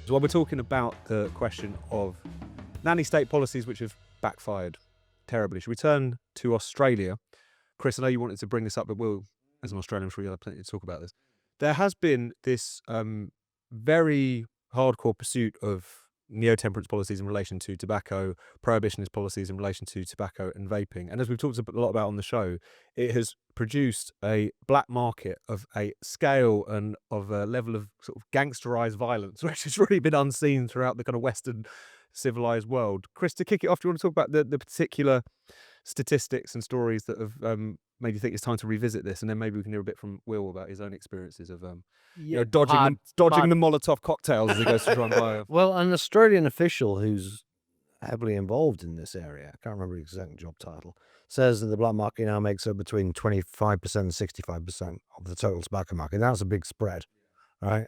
So while we're talking about the question of nanny state policies which have backfired terribly, should we turn to Australia? Chris, I know you wanted to bring this up, but we'll, as an Australian, I'm sure you'll have plenty to talk about this. There has been this very hardcore pursuit of neo-temperance policies in relation to tobacco, prohibitionist policies in relation to tobacco and vaping. And as we've talked a lot about on the show, it has produced a black market of a scale and of a level of sort of gangsterized violence, which has really been unseen throughout the kind of Western civilized world. Chris, to kick it off, do you want to talk about the particular statistics and stories that have made you think it's time to revisit this, and then maybe we can hear a bit from Will about his own experiences of dodging the Molotov cocktails as he goes to try and buy. Well, an Australian official who's heavily involved in this area, I can't remember the exact job title, says that the black market now makes up between 25% and 65% of the total tobacco market. That's a big spread, right?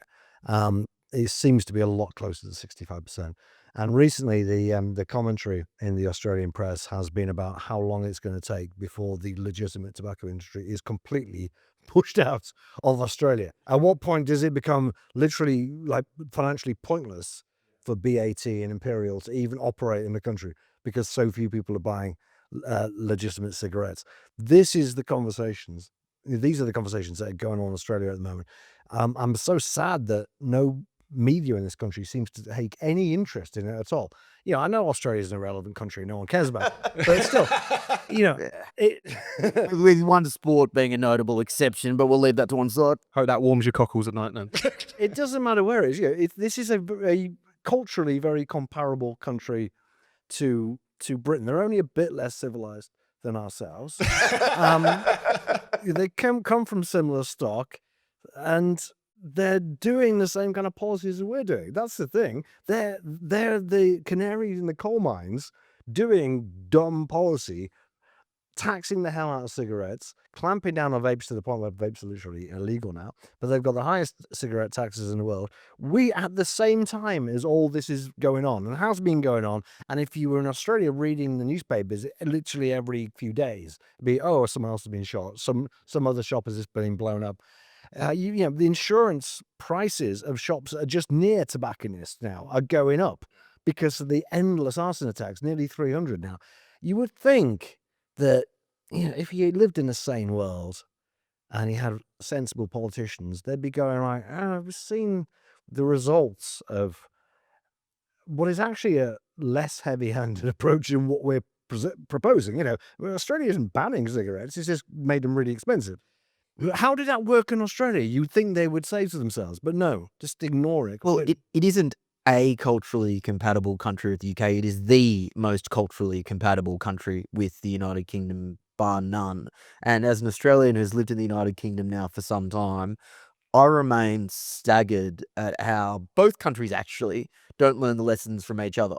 It seems to be a lot closer to 65%. And recently, the commentary in the Australian press has been about how long it's going to take before the legitimate tobacco industry is completely pushed out of Australia. At what point does it become literally like financially pointless for BAT and Imperial to even operate in the country because so few people are buying legitimate cigarettes? These are the conversations that are going on in Australia at the moment. I'm so sad that no media in this country seems to take any interest in it at all. I know Australia is an irrelevant country, no one cares about it, but still, with one sport being a notable exception, but we'll leave that to one side. Hope that warms your cockles at night then. It doesn't matter where it is. This is a culturally very comparable country to Britain. They're only a bit less civilized than ourselves. They come from similar stock, and they're doing the same kind of policies as we're doing. That's the thing. They're the canaries in the coal mines doing dumb policy, taxing the hell out of cigarettes, clamping down on vapes to the point where vapes are literally illegal now, but they've got the highest cigarette taxes in the world. We, at the same time as all this is going on, and has been going on, and if you were in Australia reading the newspapers literally every few days, it'd be, someone else has been shot, some other shop has just been blown up. The insurance prices of shops are just near tobacconists now are going up because of the endless arson attacks, nearly 300 now. You would think that, if you lived in a sane world and you had sensible politicians, they'd be going like, I've seen the results of what is actually a less heavy-handed approach than what we're proposing. Australia isn't banning cigarettes, it's just made them really expensive. How did that work in Australia? You'd think they would say to themselves, but no, just ignore it. Well, it isn't a culturally compatible country with the UK. It is the most culturally compatible country with the United Kingdom, bar none. And as an Australian who's lived in the United Kingdom now for some time, I remain staggered at how both countries actually don't learn the lessons from each other.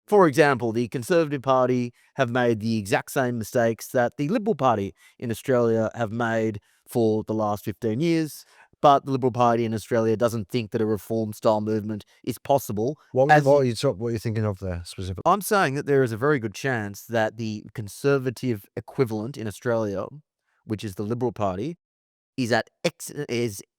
For example, the Conservative Party have made the exact same mistakes that the Liberal Party in Australia have made for the last 15 years, but the Liberal Party in Australia doesn't think that a reform-style movement is possible. What are you thinking of there specifically? I'm saying that there is a very good chance that the Conservative equivalent in Australia, which is the Liberal Party, is at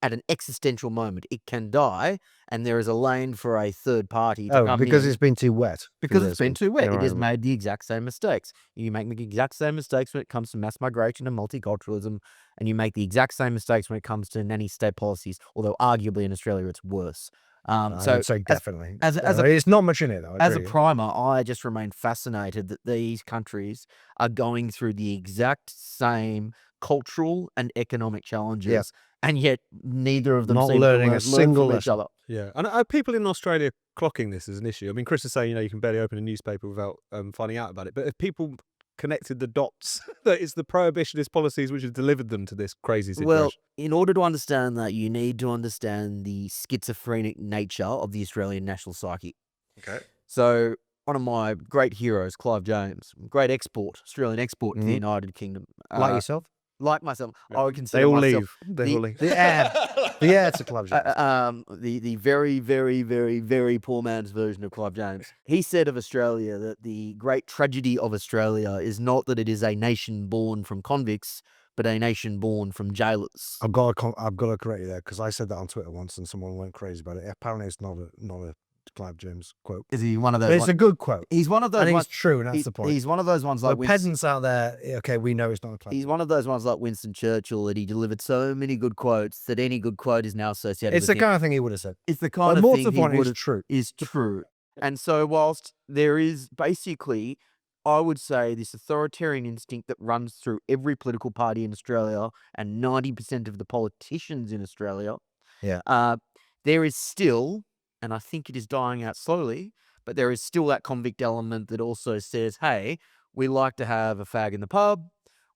an existential moment. It can die, and there is a lane for a third party to come because in. it's been too wet. Because it's been too wet. It has made the exact same mistakes. You make the exact same mistakes when it comes to mass migration and multiculturalism, and you make the exact same mistakes when it comes to nanny state policies, although arguably in Australia it's worse. So definitely. It's not much in it, though. As a primer, I just remain fascinated that these countries are going through the exact same cultural and economic challenges, and yet neither of them not seem learning to a single from each lesson. other. Yeah, and are people in Australia clocking this as an issue? I mean, Chris is saying, you can barely open a newspaper without finding out about it. But have people connected the dots that it's the prohibitionist policies which have delivered them to this crazy situation? Well, in order to understand that, you need to understand the schizophrenic nature of the Australian national psyche. Okay. So one of my great heroes, Clive James, great Australian export to the United Kingdom. Like yourself? Like myself. Yeah. I would consider They all myself leave. They all leave. The air to Clive James. the very, very, very, very poor man's version of Clive James. He said of Australia that the great tragedy of Australia is not that it is a nation born from convicts, but a nation born from jailers. I've got to correct you there, because I said that on Twitter once and someone went crazy about it. Apparently it's not a Clive James quote. Is he one of But those? it's a good quote. He's one of those And ones. it's true, and that's the point. He's one of those ones like The pedants out there, okay, we know it's not a Clive. He's one of those ones like Winston Churchill that he delivered so many good quotes that any good quote is now associated It's with the him. kind of thing he would have said. It's the kind But of more thing to the he point, would it's true. is true. And so whilst there is basically, I would say, this authoritarian instinct that runs through every political party in Australia and 90% of the politicians in Australia, there is still, and I think it is dying out slowly, but there is still that convict element that also says, hey, we like to have a fag in the pub,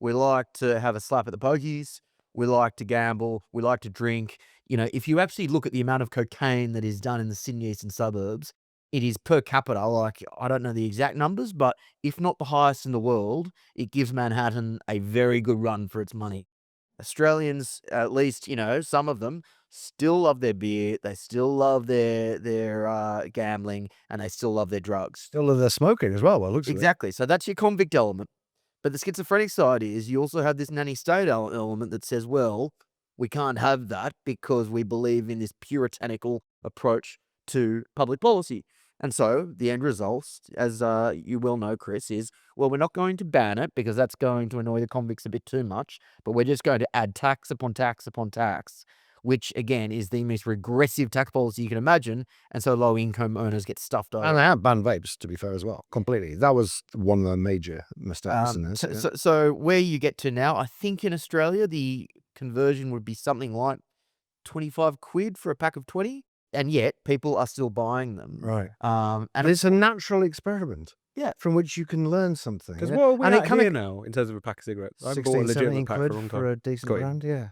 we like to have a slap at the pokies, we like to gamble, we like to drink. You know, if you actually look at the amount of cocaine that is done in the Sydney eastern suburbs, it is per capita, like, I don't know the exact numbers, but if not the highest in the world, it gives Manhattan a very good run for its money. Australians, at least, you know, some of them still love their beer, they still love their gambling, and they still love their drugs. Still they're smoking as well. Well, it looks Exactly. So that's your convict element. But the schizophrenic side is you also have this nanny state element that says, well, we can't have that because we believe in this puritanical approach to public policy. And so the end result, as you well know, Chris, is, well, we're not going to ban it because that's going to annoy the convicts a bit too much, but we're just going to add tax upon tax upon tax, which, again, is the most regressive tax policy you can imagine, and so low-income earners get stuffed over. And they have banned vapes, to be fair, as well, completely. That was one of the major mistakes in this. So where you get to now, I think in Australia, the conversion would be something like 25 quid for a pack of 20, and yet people are still buying them. Right. And it's a natural experiment. Yeah. From which you can learn something. Because what are we and at here now in terms of a pack of cigarettes? I haven't bought a 16, 17 legitimate pack for a long quid time. for a decent Got you. brand, yeah.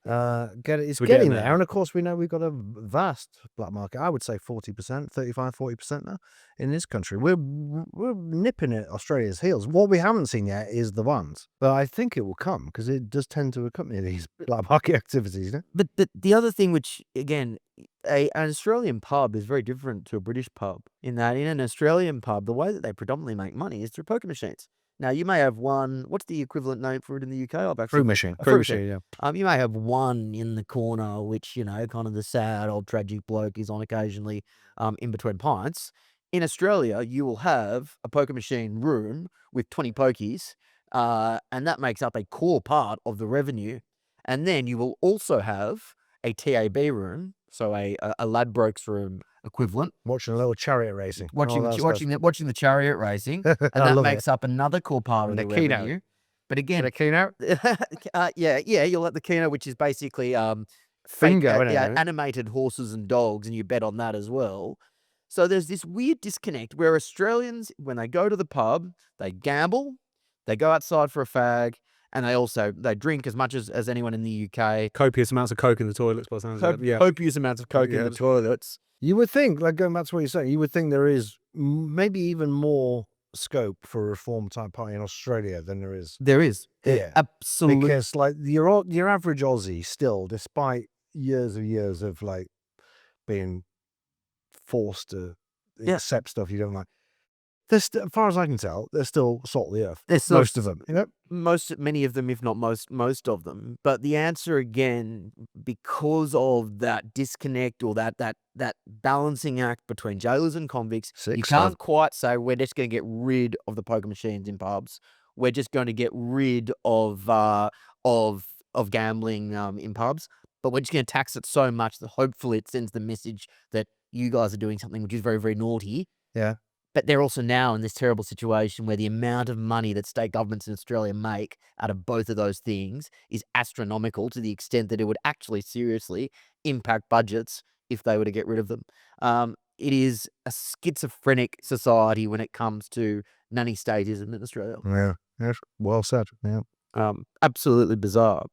It's We're getting getting there. there. And of course, we know we've got a vast black market. I would say 40%, 35, 40% now in this country. We're nipping at Australia's heels. What we haven't seen yet is the ones. But I think it will come because it does tend to accompany these black market activities. You know? But the other thing, which, again, an Australian pub is very different to a British pub in that in an Australian pub, the way that they predominantly make money is through poker machines. Now, you may have one, what's the equivalent name for it in the UK? I've actually... Fruit machine. A fruit machine. yeah. You may have one in the corner, which, you know, kind of the sad old tragic bloke is on occasionally in between pints. In Australia, you will have a poker machine room with 20 pokies, and that makes up a core part of the revenue. And then you will also have a TAB room, so a Ladbrokes room equivalent. Watching a little chariot racing. Watching the chariot racing, and that makes up another core part of the revenue. But again, the keynote? yeah, you'll have the keynote, which is basically animated horses and dogs, and you bet on that as well. So there's this weird disconnect where Australians, when they go to the pub, they gamble, they go outside for a fag, and they drink as much as anyone in the UK. Copious amounts of coke in the toilets, by the sounds of it. Yeah. Copious amounts of coke in the toilets. You would think, like going back to what you're saying, you would think there is maybe even more scope for a reform type party in Australia than there is. There is. Yeah. Absolutely. Because like your average Aussie still, despite years of like being forced to accept stuff you don't like, as far as I can tell, they're still salt of the earth. Most of them, you know? Many of them, if not most of them. But the answer, again, because of that disconnect or that balancing act between jailers and convicts, you can't quite say we're just going to get rid of the poker machines in pubs. We're just going to get rid of gambling in pubs. But we're just going to tax it so much that hopefully it sends the message that you guys are doing something which is very, very naughty. Yeah. But they're also now in this terrible situation where the amount of money that state governments in Australia make out of both of those things is astronomical to the extent that it would actually seriously impact budgets if they were to get rid of them. It is a schizophrenic society when it comes to nanny statism in Australia. Yeah, yes, well said. Yeah. Absolutely bizarre.